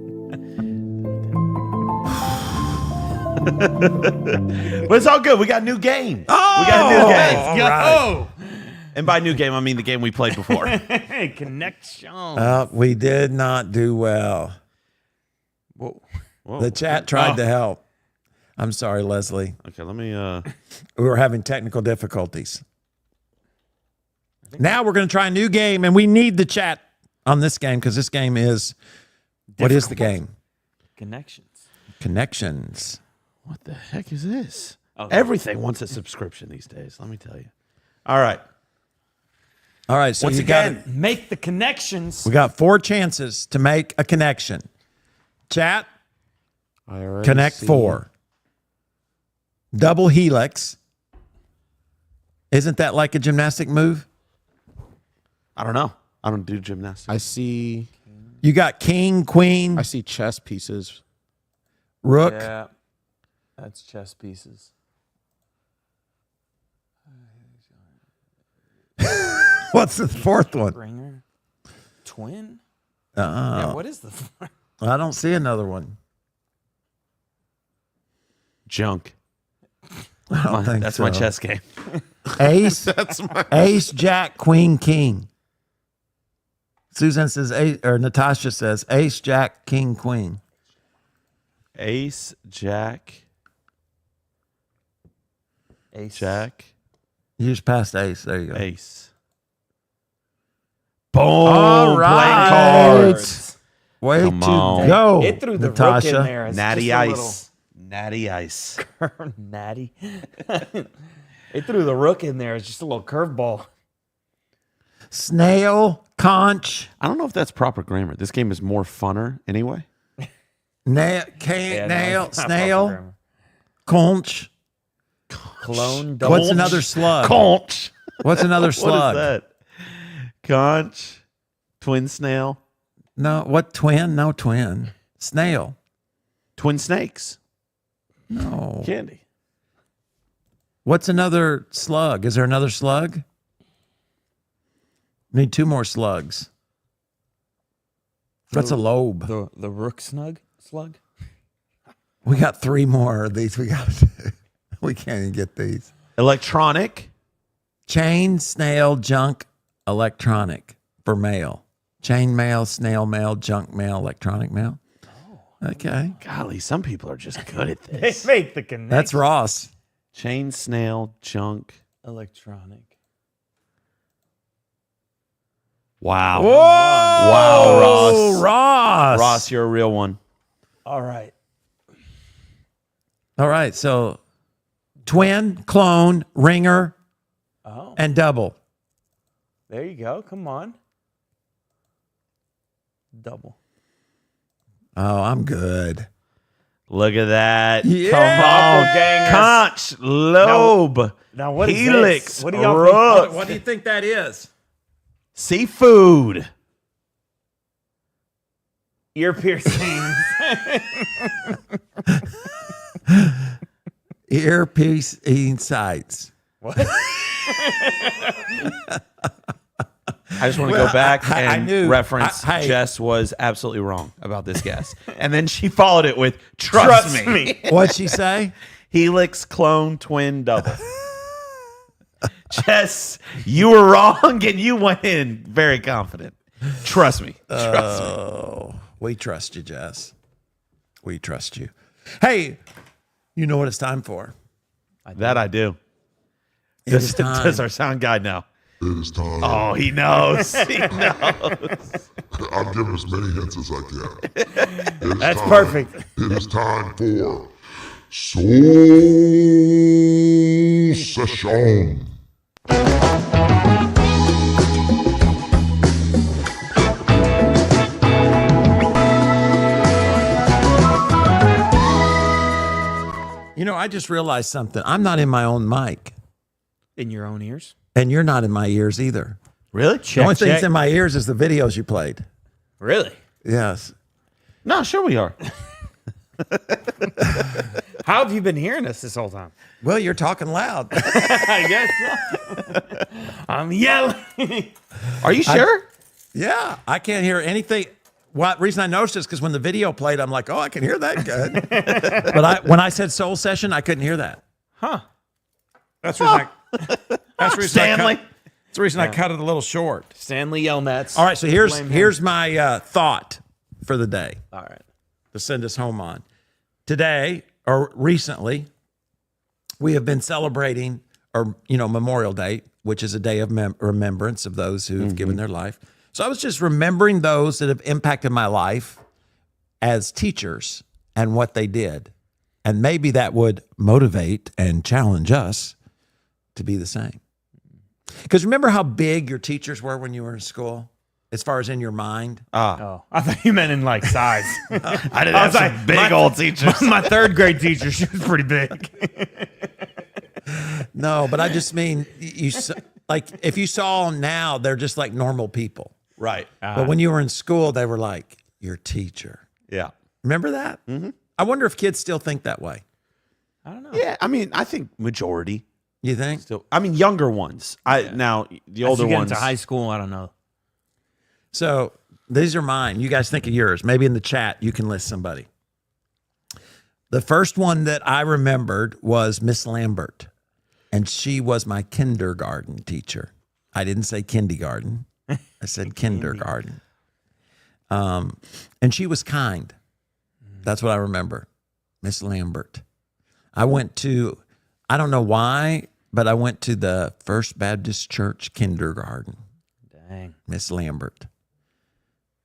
But it's all good. We got a new game. Oh, we got a new game. all right. And by new game, I mean the game we played before. Connection. We did not do well. Whoa. The chat tried to help. I'm sorry, Leslie. Okay, let me. We were having technical difficulties. Now we're going to try a new game, and we need the chat on this game because this game is. What is the game? Connections. Connections. What the heck is this? Everything wants a subscription these days. Let me tell you. All right. All right. So Once you again, got Make the connections. we got 4 chances to make a connection. Chat. I already Connect see. 4. Double helix. Isn't that like a gymnastic move? I don't know. I don't do gymnastics. I see. You got king, queen, I see chess pieces. rook. Yeah. That's chess pieces. What's the 4th one? Ringer. Twin? Uh, Yeah, what is the I don't see another one. Junk. I don't think That's so. my chess game. Ace. Ace, jack, queen, king. Susan says, Natasha says, ace, jack, king, queen. Ace, jack, Ace. jack, You just passed ace. There you go. ace. Boom. All right. Playing cards. Way Come to on. go, It threw the Natasha. rook in there. It's Natty just a ice. Natty ice. little- Natty. It threw the rook in there. It's just a little curveball. Snail, conch, I don't know if that's proper grammar. This game is more funner anyway. nail, Yeah, no, nail, it's not snail, proper conch. Clone. What's double- another slug? Conch. What's another What slug? is that? Conch. Twin snail. No, what twin? No twin. Snail. Twin snakes. No. Candy. What's another slug? Is there another slug? Need 2 more slugs. What's a lobe? The rook slug? We got 3 more of these. We got. We can't even get these. Electronic. Chain, snail, junk, electronic for mail. Chain mail, snail mail, junk mail, electronic mail. Okay. Golly, some people are just good at They this. make the connection. That's Ross. Chain snail, junk. Electronic. Wow. Whoa! Wow, Ross. Ross. Ross, you're a real one. All right. All right. So twin, clone, ringer, Oh, and double. there you go. Come on. Double. Oh, I'm good. Look at that. Yeah. Come on. Conch, lobe, Now what is helix, this? What do y'all rook, What do you think that is? seafood. Ear piercings. Earpiece eating sights. What? I just want to go back I and knew. reference I- Jess was absolutely wrong about this guess. And then she followed it with, trust me. What'd she say? Helix, clone, twin, double. Jess, you were wrong and you went in very confident. Trust me. Trust me. Oh, we trust you, Jess. We trust you. Hey, you know what it's time for? That I do. It is time. Does our sound guy know? It is time. Oh, he knows. He knows. I'll give as many hints as I can. It is That's time. perfect. It is time for Soul Session. You know, I just realized something. I'm not in my own mic, In your own ears? and you're not in my ears either. Really? The only thing that's in my ears is the videos you played. Really? Yes. No, sure we are. How have you been hearing us this whole time? Well, you're talking loud. I guess so. I'm yelling. Are you sure? Yeah, I can't hear anything. What reason I noticed is because when the video played, I'm like, oh, I can hear that good. But when I said soul session, I couldn't hear that. Huh. That's the reason. That's the reason Stanley. That's the reason I cut it a little short. Stanley Yelnats. All right, so here's my thought for the day. All right. To send us home on. Today, or recently, we have been celebrating, Memorial Day, which is a day of remembrance of those who have given their life. So I was just remembering those that have impacted my life as teachers and what they did. And maybe that would motivate and challenge us to be the same. Because remember how big your teachers were when you were in school? As far as in your mind? Oh, I thought you meant in like size. I didn't have some big old teachers. My third grade teacher, she was pretty big. No, but I just mean, if you saw them now, they're just like normal people. Right. But when you were in school, they were like your teacher. Yeah. Remember that? Mm-hmm. I wonder if kids still think that way. I don't know. Yeah, I mean, I think majority. You think? Still, I mean, younger ones. Now the older As you get ones. into high school, I don't know. So these are mine. You guys think of yours. Maybe in the chat you can list somebody. The first one that I remembered was Miss Lambert, and she was my kindergarten teacher. I didn't say kindergarten. I said kindergarten. And she was kind. That's what I remember. Miss Lambert. I don't know why, but I went to the First Baptist Church kindergarten. Dang. Miss Lambert.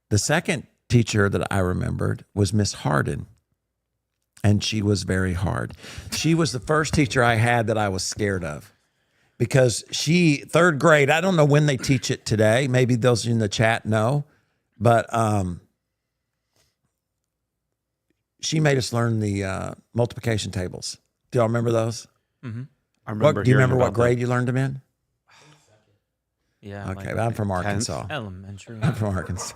The second teacher that I remembered was Miss Harden, and she was very hard. She was the first teacher I had that I was scared of because third grade, I don't know when they teach it today. Maybe those in the chat know, but she made us learn the multiplication tables. Do y'all remember those? Mm-hmm. I remember. Do you remember what grade you learned them in? Yeah. Okay, like I'm from Arkansas. elementary. I'm from Arkansas.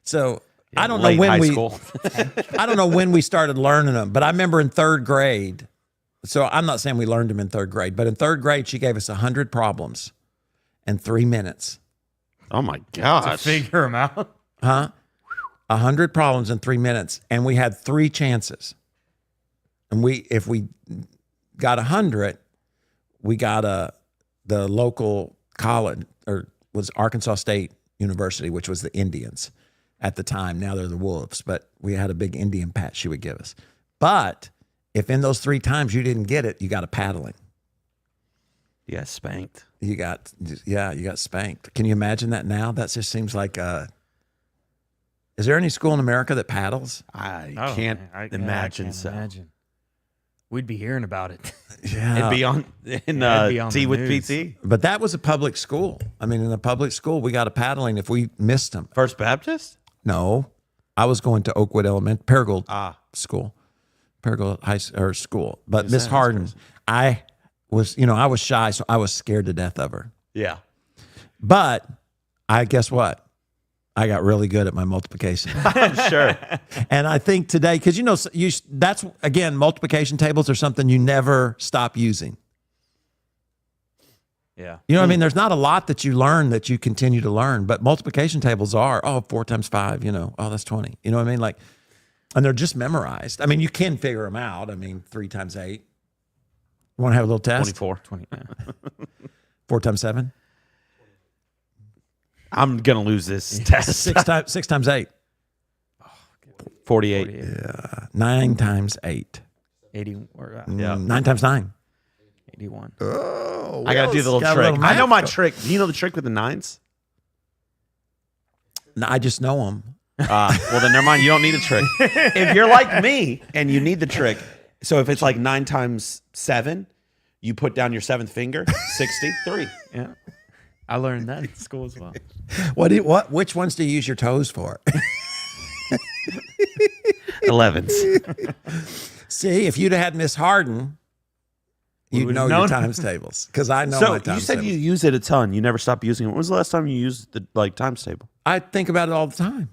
So I don't know late when high school. I don't know when we started learning them, but I remember in third grade. So I'm not saying we learned them in third grade, but in third grade, she gave us 100 problems in 3 minutes. Oh my To gosh. figure them out. 100 problems in 3 minutes. And we had 3 chances. And if we got 100, we got the local college, or was Arkansas State University, which was the Indians at the time. Now they're the Wolves, but we had a big Indian patch she would give us. But if in those 3 times you didn't get it, you got a paddling. You got spanked. You got spanked. Can you imagine that now? That just seems like is there any school in America that paddles? I Oh, can't man, I imagine can't so. imagine. We'd be hearing about it. Yeah. It'd be on it'd be on Tea the with news. PT. But that was a public school. I mean, in a public school, we got a paddling if we missed them. First Baptist? No, I was going to Oakwood Elementary, Paragould School, Paragould High School. But Miss Harden, I was shy, so I was scared to death of her. Yeah. But guess what? I got really good at my multiplication. I'm sure. And I think today, because that's again, multiplication tables are something you never stop using. Yeah. You know what I mean? There's not a lot that you learn that you continue to learn, but multiplication tables are, 4 times 5, that's 20. You know what I mean? And they're just memorized. I mean, you can figure them out. I mean, 3 times 8. You want to have a little test? 24. 20. 4 times 7? I'm going to lose this test. 6 times 8. 48. 9 times 8. 80. Yeah. 9 times 9. 81. Oh, I got to do the little got a trick. little I know math my go- trick. Do you know the trick with the 9s? No, I just know them. Well, then never mind. You don't need a trick. If you're like me and you need the trick, so if it's like 9 times 7, you put down your 7th finger, 63. Yeah. I learned that in school as well. Which ones do you use your toes for? 11s. See, if you'd have had Miss Harden, you'd would've know your known. times tables. Because I know So my times you said tables. you use it a ton. You never stopped using it. When was the last time you used the times table? I think about it all the time.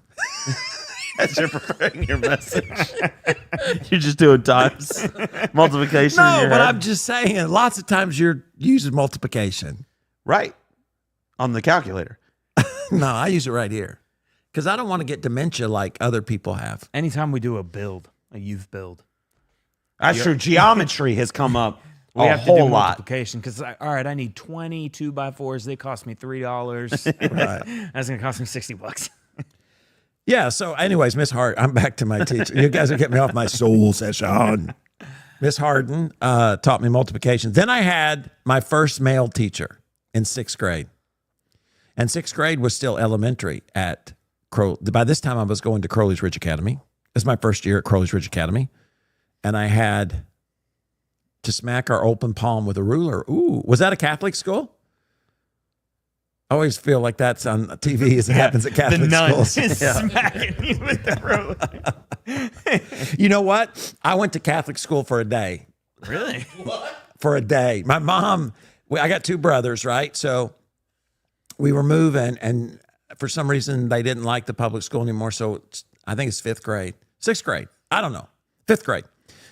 As you're preparing your message. You're just doing times, multiplication. in No, your but head. I'm just saying, lots of times you're using multiplication. right on the calculator. No, I use it right here because I don't want to get dementia like other people have. Anytime we do a youth build, That's true. Geometry has come up we a have to do whole lot. multiplication because, all right, I need 20 2x4s. They cost me $3. Right. That's going to cost me $60. Yeah. So, anyways, Miss Hart, I'm back to my teacher. You guys are getting me off my soul session. Miss Harden taught me multiplication. Then I had my first male teacher in 6th grade. And 6th grade was still elementary at by this time I was going to Crowley's Ridge Academy. It was my first year at Crowley's Ridge Academy. And I had to smack our open palm with a ruler. Ooh, was that a Catholic school? I always feel like that's on TV as it happens at Catholic The nun schools. is smacking you with the ruler. You know what? I went to Catholic school for a day. Really? For a day. My mom, I got 2 brothers, right? So we were moving, and for some reason they didn't like the public school anymore. So I think it's 5th grade, 6th grade. I don't know. 5th grade.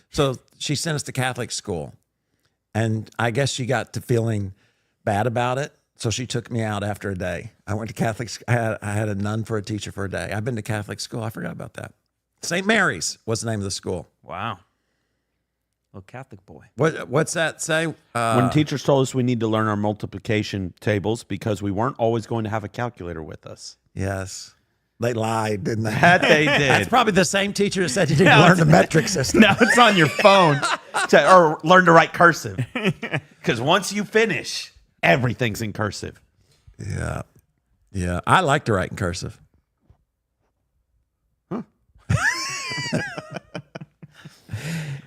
So she sent us to Catholic school, and I guess she got to feeling bad about it. So she took me out after a day. I went to Catholic. I had a nun for a teacher for a day. I've been to Catholic school. I forgot about that. St. Mary's was the name of the school. Wow. Little Catholic boy. What's that say? When teachers told us we need to learn our multiplication tables because we weren't always going to have a calculator with us. Yes. They lied, didn't they? That they did. That's probably the same teacher that said you didn't learn the metric system. Now it's on your phone or learn to write cursive. Because once you finish, everything's in cursive. Yeah. Yeah. I like to write in cursive. Huh.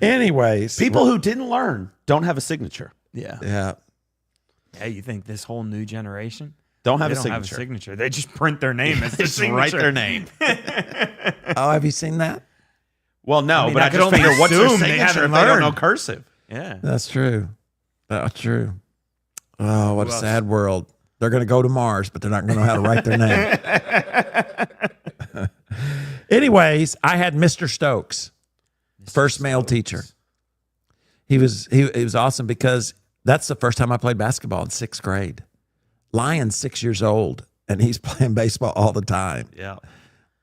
Anyways. People who didn't learn don't have a signature. Yeah. Yeah. Hey, you think this whole new generation Don't have they a don't signature. have a signature? They just print their name as the Just signature. write their name. Oh, have you seen that? Well, no, mean, but I I could just only figure what's their assume they signature haven't if they don't know learned. cursive? Yeah. That's true. That's true. Oh, what Who a else? sad world. They're going to go to Mars, but they're not going to know how to write their name. Anyways, I had Mr. Stokes, first male teacher. He was awesome because that's the first time I played basketball in 6th grade. Lion's 6 years old, and he's playing baseball all the time. Yeah.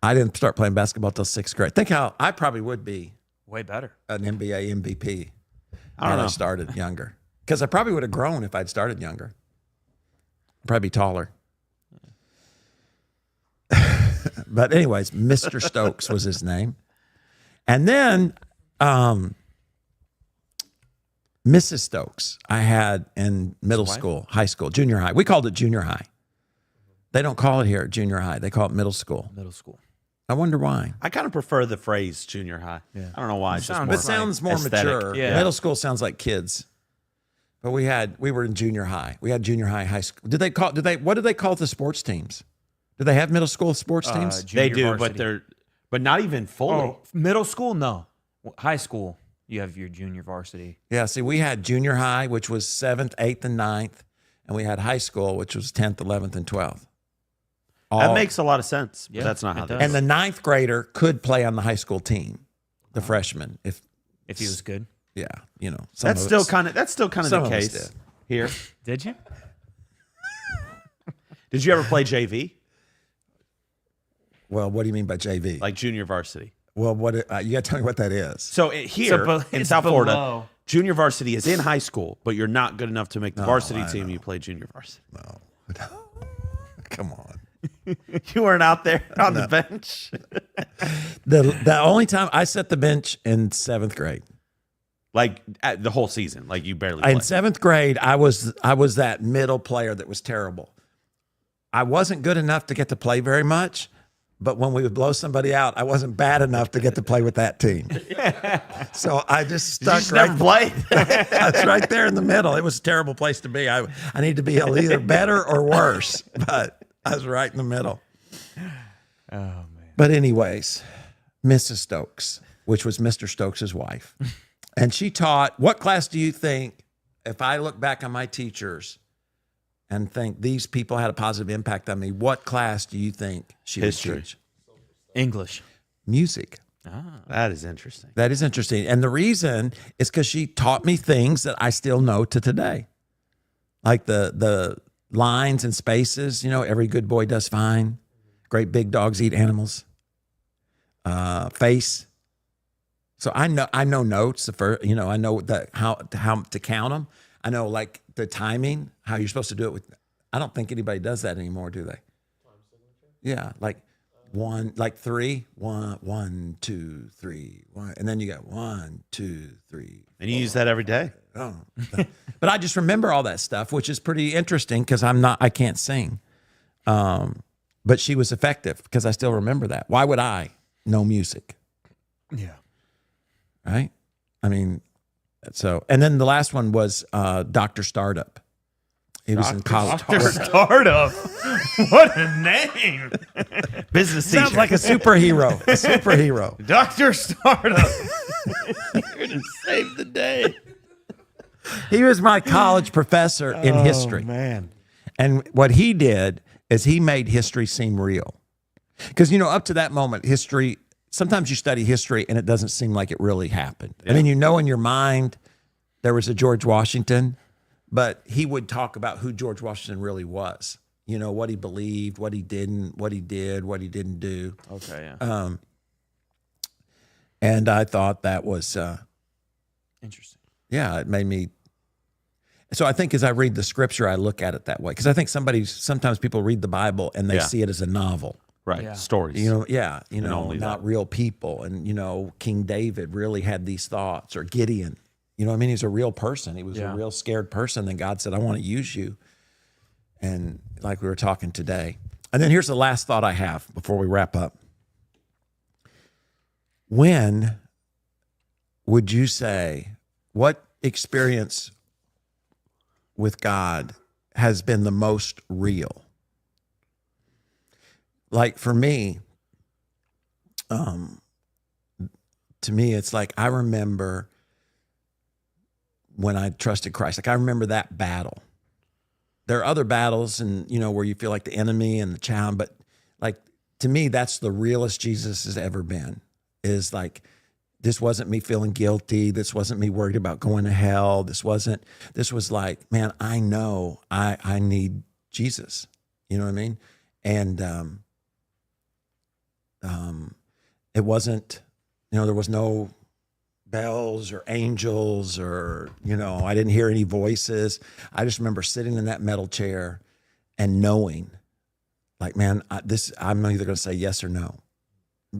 I didn't start playing basketball till 6th grade. Think how I probably would be Way better. an NBA MVP. I don't know. I started younger because I probably would have grown if I'd started younger. Probably be taller. But anyways, Mr. Stokes was his name. And then Mrs. Stokes I had in middle school, high school, junior high. We called it junior high. They don't call it here at junior high. They call it middle school. Middle school. I wonder why. I kind of prefer the phrase junior high. Yeah. I don't know why. It's just Sounds more It sounds more aesthetic. mature. Yeah. Middle school sounds like kids. But we were in junior high. We had junior high, high school. What did they call the sports teams? Do they have middle school sports teams? They Junior do, varsity. but not even fully. Oh, middle school? No. High school, you have your junior varsity. Yeah, see, we had junior high, which was 7th, 8th, and 9th. And we had high school, which was 10th, 11th, and 12th. That makes a lot of sense. But Yeah, that's not it how does. they And the 9th grader could play on the high school team, the freshman. If If he was good. yeah, you know, That's still kind of some the of us case did. here. Did you? Did you ever play JV? Well, what do you mean by JV? Like junior varsity? well, what you got to tell me what that is. So here in it's South Florida, below. junior varsity is in high school, but you're not good enough to make the varsity I team. know. You play junior varsity. Come on. You weren't out there on the bench. The only time I set the bench in 7th grade. Like the whole season, like you barely In played. 7th grade, I was that middle player that was terrible. I wasn't good enough to get to play very much, but when we would blow somebody out, I wasn't bad enough to get to play with that team. So I just stuck You just right. never played. That's right there in the middle. It was a terrible place to be. I need to be either better or worse, but I was right in the middle. Oh, man. But anyways, Mrs. Stokes, which was Mr. Stokes' wife, and she taught, what class do you think, if I look back on my teachers and think these people had a positive impact on me, what class do you think she History. would teach? English. music. That is interesting. That is interesting. And the reason is because she taught me things that I still know to today. Like the lines and spaces, every good boy does fine. Great big dogs eat animals. Face. So I know notes. I know how to count them. I know like the timing, how you're supposed to do it with. I don't think anybody does that anymore, do they? Yeah, like 3, 1, 2, 3, 1, and then you got 1, 2, 3. And you use that every day. Oh, but I just remember all that stuff, which is pretty interesting because I can't sing. But she was effective because I still remember that. Why would I know music? Yeah. Right? I mean, so, and then the last one was Dr. Startup. He was in college. Dr. Startup. What a name. Business teacher. Sounds like a superhero. A superhero. Dr. Startup. Here to save the day. He was my college professor in history. Man. And what he did is he made history seem real. Because, up to that moment, history, sometimes you study history and it doesn't seem like it really happened. Yeah. I mean, in your mind, there was a George Washington, but he would talk about who George Washington really was. What he believed, what he didn't, what he did, what he didn't do. Okay, yeah. And I thought that was interesting. Yeah, it made me. So I think as I read the scripture, I look at it that way because I think sometimes people read the Bible and they see it as a novel, right? Yeah. Stories, not real people. And King David really had these thoughts, or Gideon. He's a real person. He was a real scared person. Then God said, "I want to use you." And like we were talking today, and then here's the last thought I have before we wrap up. When would you say, what experience with God has been the most real? Like for me, to me, it's like I remember when I trusted Christ. Like I remember that battle. There are other battles and, where you feel like the enemy and the challenge, but like to me, that's the realest Jesus has ever been. Is like, this wasn't me feeling guilty. This wasn't me worried about going to hell. This was like, man, I know I need Jesus. You know what I mean? And it wasn't, there was no bells or angels or, I didn't hear any voices. I just remember sitting in that metal chair and knowing like, man, I'm either going to say yes or no.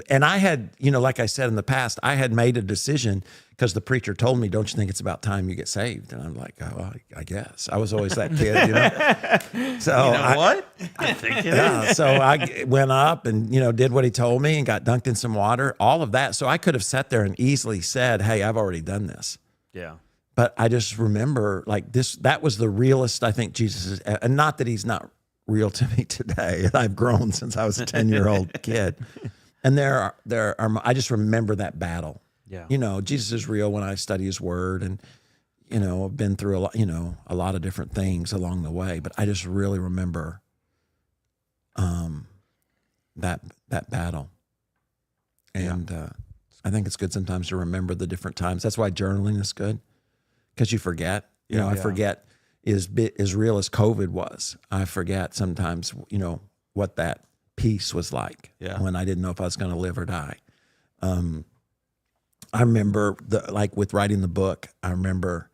And I had, like I said in the past, I had made a decision because the preacher told me, don't you think it's about time you get saved? And I'm like, oh, I guess. I was always that kid, So what? I think it is. So I went up and, did what he told me and got dunked in some water, all of that. So I could have sat there and easily said, hey, I've already done this. Yeah. But I just remember like that was the realest I think Jesus is. And not that he's not real to me today. I've grown since I was a 10-year-old kid. And there are. I just remember that battle. Yeah. Jesus is real when I study His Word, and I've been through a lot of different things along the way. But I just really remember, that battle, and I think it's good sometimes to remember the different times. That's why journaling is good, because you forget. I forget as real as COVID was. I forget sometimes. What that peace was like when I didn't know if I was going to live or die. I remember with writing the book, I remember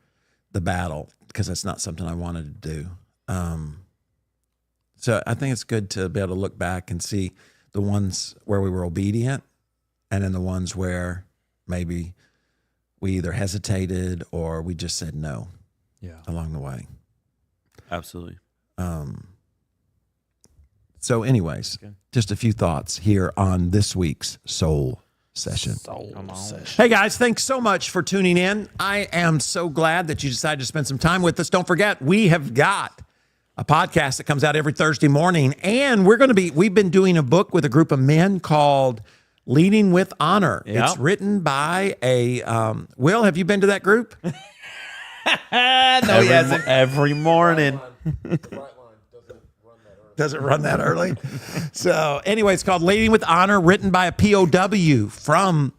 the battle because that's not something I wanted to do. So I think it's good to be able to look back and see the ones where we were obedient and then the ones where maybe we either hesitated or we just said no along the way. Absolutely. So anyways, just a few thoughts here on this week's Soul Session. Hey guys, thanks so much for tuning in. I am so glad that you decided to spend some time with us. Don't forget, we have got a podcast that comes out every Thursday morning, and we've been doing a book with a group of men called Leading with Honor. Yep. It's written by Will, have you been to that group? No, he hasn't. Every morning. Brightline doesn't run that early. Does it run that early? So anyway, it's called Leading with Honor, written by a POW from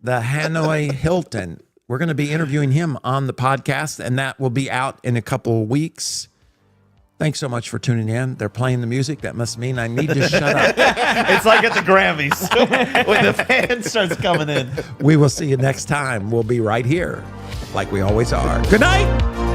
the Hanoi Hilton. We're going to be interviewing him on the podcast, and that will be out in a couple of weeks. Thanks so much for tuning in. They're playing the music. That must mean I need to shut up. It's like at the Grammys when the fan starts coming in. We will see you next time. We'll be right here like we always are. Good night.